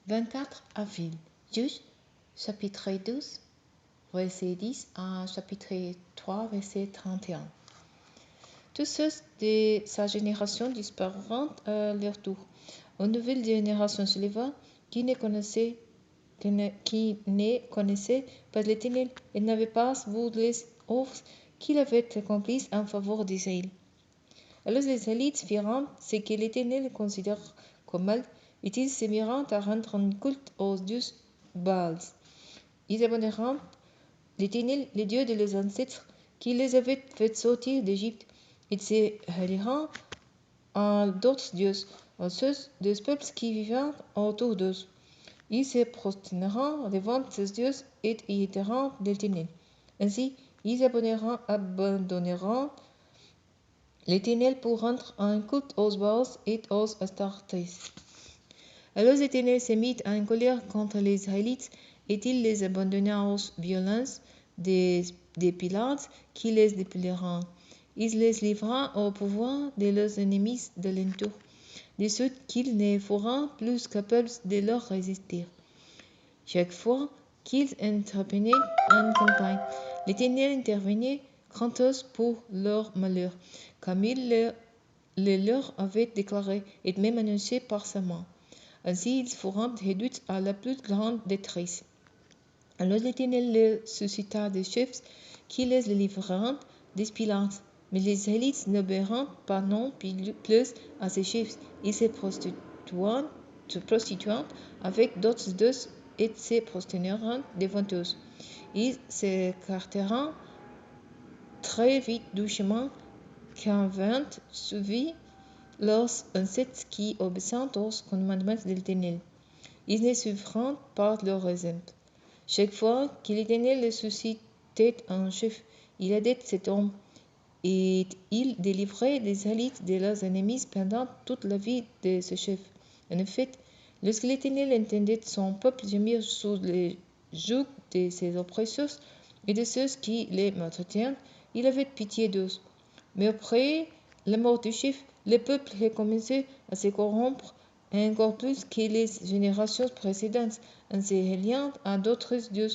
24 avril. Juge, chapitre 12, verset 10 à chapitre 3, verset 31. Tous ceux de sa génération disparurent à leur tour. Une nouvelle génération se leva qui ne connaissait pas l'Éternel et n'avait pas vu les œuvres qu'il avait accomplies en faveur d'Israël. Alors les Israélites firent ce que l'Éternel considère comme mal, et ils se mirent à rendre un culte aux dieux Baals. Ils abandonnèrent l'Éternel, le Dieu de leurs ancêtres, qui les avait fait sortir d'Égypte. Ils se rallièrent à d'autres dieux, à ceux des peuples qui vivaient autour d'eux. Ils se prosternèrent devant ces dieux et imitèrent l'Éternel. Ainsi, ils abandonnèrent l'Éternel pour rendre un culte aux Baals et aux Astartés. Alors l'Éternel se mit en colère contre les Israélites, et il les abandonna aux violences des Pilates qui les dépilèrent. Il les livra au pouvoir de leurs ennemis de l'entour, de ceux qu'ils ne furent plus capables de leur résister. Chaque fois qu'ils entreprenaient une campagne, l'Éternel intervenait craintos pour leur malheur, comme il le leur avait déclaré et même annoncé par sa main. Ainsi ils furent réduits à la plus grande détresse. Alors l'Éternel leur suscita des chefs qui les livrèrent des Pilates. Mais les Israélites n'obéirent pas non plus à ces chefs. Ils se prostituant avec d'autres dieux et se prosternèrent devant eux. Ils s'écartèrent très vite du chemin qu'avaient suivi leurs ancêtres qui obéissaient aux commandements de l'Éternel. Ils ne suivirent pas leur exemple. Chaque fois que l'Éternel suscitait un chef, il aidait cet homme, et il délivrait les Israélites de leurs ennemis pendant toute la vie de ce chef. En effet, lorsque l'Éternel entendait son peuple gémir sous le joug de ses oppresseurs et de ceux qui les maltraitaient, il avait pitié d'eux. Mais après la mort du chef, le peuple recommençait à se corrompre encore plus que les générations précédentes, en se reliant à d'autres dieux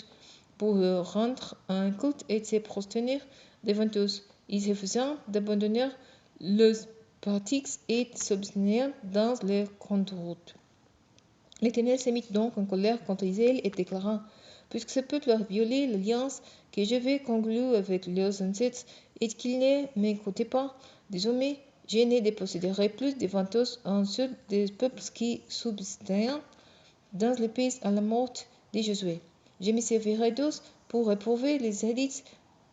pour leur rendre un culte et se prosterner devant eux. Ils refusaient d'abandonner leurs pratiques et s'obstinaient dans leur conduite. L'Éternel se mit donc en colère contre Israël et déclara: puisque ce peuple a violé l'alliance que j'avais conclue avec leurs ancêtres et qu'ils ne m'écoutaient pas, désormais je ne déposséderai plus devant eux un seul des peuples qui subsistaient dans le pays à la mort de Josué. Je me servirai d'eux pour éprouver les Israélites,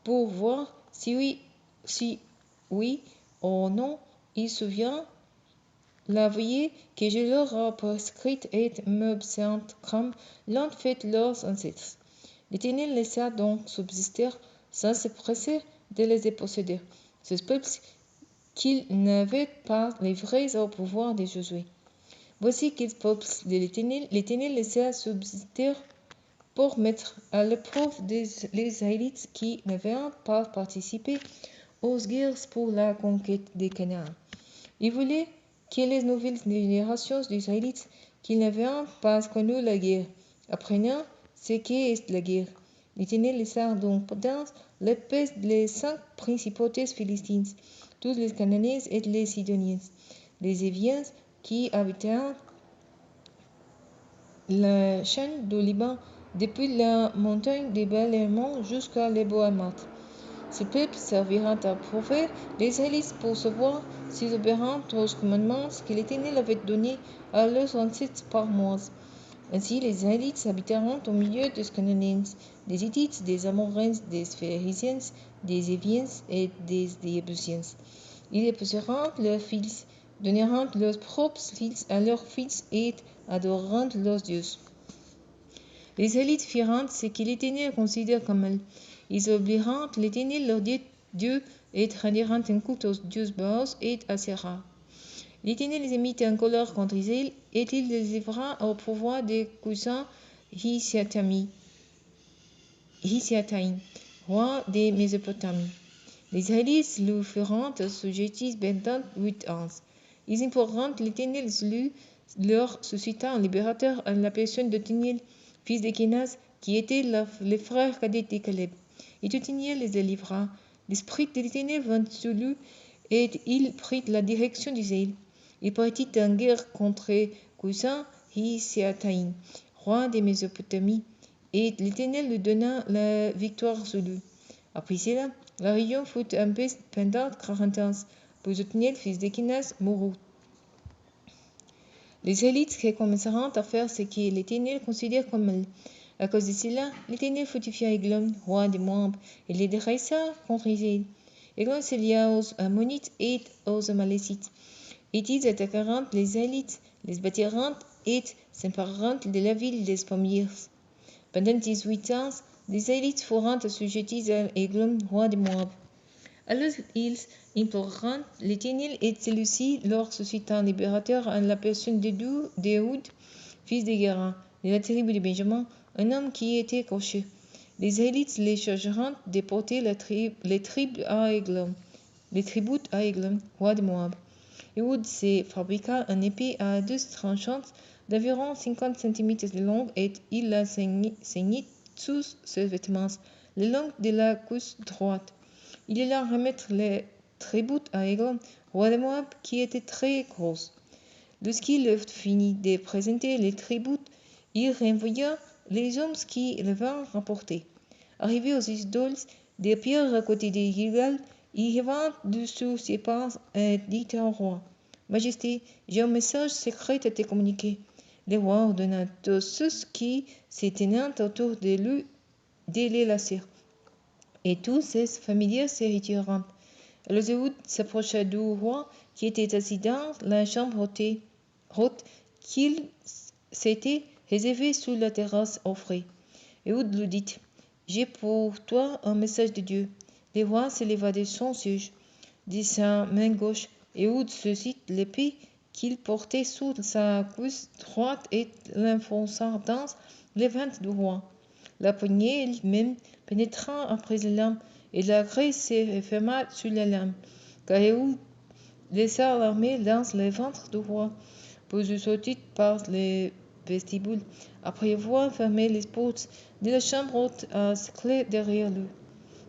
pour voir si oui ou non ils souviennent la veille que je leur ai prescrite et m'observent comme l'ont fait leurs ancêtres. L'Éternel laissa donc subsister sans se presser de les déposséder, ces peuples qu'il n'avait pas livrés au pouvoir de Josué. Voici quels peuples de l'Éternel laissa subsister pour mettre à l'épreuve les Israélites qui n'avaient pas participé aux guerres pour la conquête de Canaan. Il voulait que les nouvelles générations d'Israélites qui n'avaient pas connu la guerre apprennent ce qu'est la guerre. L'Éternel laissa donc dans les pays les 5 principautés philistines, tous les Cananéens et les Sidoniens, les Éviens qui habitaient la chaîne du Liban, depuis la montagne de Baal-Hermon jusqu'à l'Ebo-Hamath. Ces peuples serviront à prouver les Israélites pour savoir s'ils obéiront aux commandements que l'Éternel avait donnés à leurs ancêtres par Moïse. Ainsi les Israélites habiteront au milieu des Cananéens, des Hittites, des Amoréens, des Phérésiens, des Éviens et des Jébusiens. Ils épouseront leurs fils, donneront leurs propres fils à leurs fils et adoreront leurs dieux. Les Israélites firent ce que l'Éternel considère comme mal. Ils obéiront l'Éternel leur Dieu et rendirent un culte aux dieux Baals et Asherah. L'Éternel les mit en colère contre Israël et il les livra au pouvoir des cousins Hitiaïm, roi de Mésopotamie. Les Israélites lui furent assujettis pendant 8 ans. Ils implorèrent l'Éternel, lui leur suscita un libérateur à la personne d'Othniel, fils de Kénaz, qui était le frère cadet de Caleb. Et Othniel les délivra. L'esprit de l'Éternel vint sur lui, et il prit la direction d'Israël. Il partit en guerre contre Cousin Hiseataïn, roi de Mésopotamie, et l'Éternel lui donna la victoire sur lui. Après cela, la région fut en paix pendant 40 ans. Puis Othniel, fils de Kénaz, mourut. Les Israélites recommenceront à faire ce que l'Éternel considère comme mal. À cause de cela, l'Éternel fortifia Eglon, roi de Moab, et les dressa contre Israël. Eglon se lia aux Ammonites et aux Amalécites. Et ils attaqueront les Israélites, les bâtiront et s'empareront de la ville des pommiers. Pendant 18 ans, les Israélites furent assujettis à Eglon, roi de Moab. Alors ils imploreront l'Éternel, et celui-ci leur suscita un libérateur en la personne d'Éhoud, fils de Guéra, de la tribu de Benjamin, un homme qui était cocher. Les Israélites les chargeront de porter les tribus à Eglon, roi de Moab. Éhoud se fabriqua une épée à 12 tranchantes d'environ 50 cm de long, et il la ceignit sous ses vêtements, le long de la cuisse droite. Il alla remettre les tribus à Eglon, roi de Moab, qui était très grosse. Lorsqu'il eut fini de présenter les tribus, il renvoya les hommes qui les vinrent rapporter. Arrivé aux idoles des pierres à côté de Gilgal, il revint dessous ses pas et dit au roi: Majesté, j'ai un message secret à te communiquer. Le roi ordonna à tous ceux qui se tenaient autour de lui de les lasser, et tous ses familiers se retirèrent. Alors Éhoud s'approcha du roi, qui était assis dans la chambre haute qu'il s'était réservée sous la terrasse au frais. Éhoud lui dit: J'ai pour toi un message de Dieu. Le roi se leva de son siège. De sa main gauche, Éhoud saisit l'épée qu'il portait sous sa cuisse droite et l'enfonça dans le ventre du roi. La poignée elle-même pénétra après la lame, et la graisse se referma sur la lame, car Éhoud laissa l'armée dans le ventre du roi, puis sortit par le vestibule, après avoir fermé les portes de la chambre haute à clé derrière lui.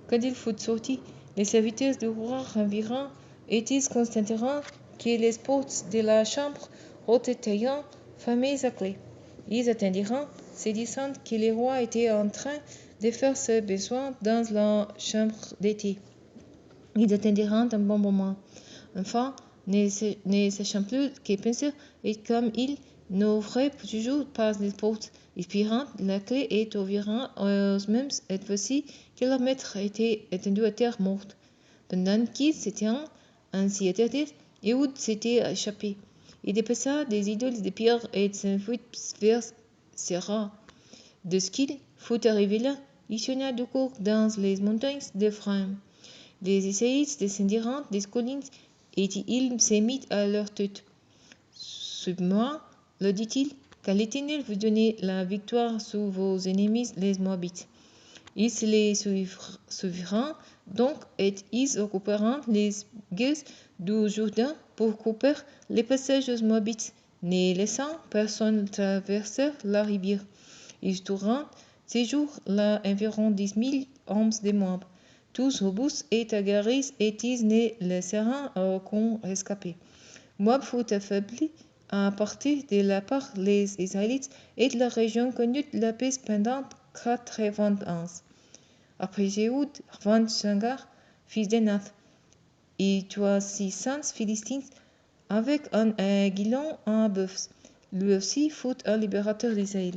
Quand il fut sorti, les serviteurs du roi revirent, et ils constatèrent que les portes de la chambre haute étaient fermées à clé. Ils attendirent, se disant que le roi était en train de faire ses besoins dans la chambre d'été. Ils attendirent un bon moment. Enfin, ne sachant plus que penser, et comme ils n'ouvraient toujours pas les portes, ils prirent la clé et ouvrirent eux-mêmes, et voici que leur maître était étendu à terre morte. Pendant qu'ils s'étaient ainsi attardés, Éhoud s'était échappé. Il dépassa des idoles de pierre et s'enfuit vers Séra. De ce qu'il fut arrivé là, il sonna du cours dans les montagnes d'Éphraïm. Les Israélites descendirent des collines, et il se mit à leur tête. Suivez-moi, leur dit-il, car l'Éternel vous donne la victoire sur vos ennemis les Moabites. Ils les suivirent donc, et ils occupèrent les gueuses du Jourdain pour couper les passages aux Moabites, ne laissant personne traverser la rivière. Ils tournèrent ces jours-là environ 10 000 hommes de Moab, tous robustes et aguerris, et ils ne laissèrent aucun escapé. Moab fut affaibli à partir de la part des Israélites, et la région connut la paix pendant 80 ans. Après Éhoud vint Shamgar, fils de Nath, et tua 600 Philistins avec un aiguillon en bœuf. Lui aussi fut un libérateur d'Israël.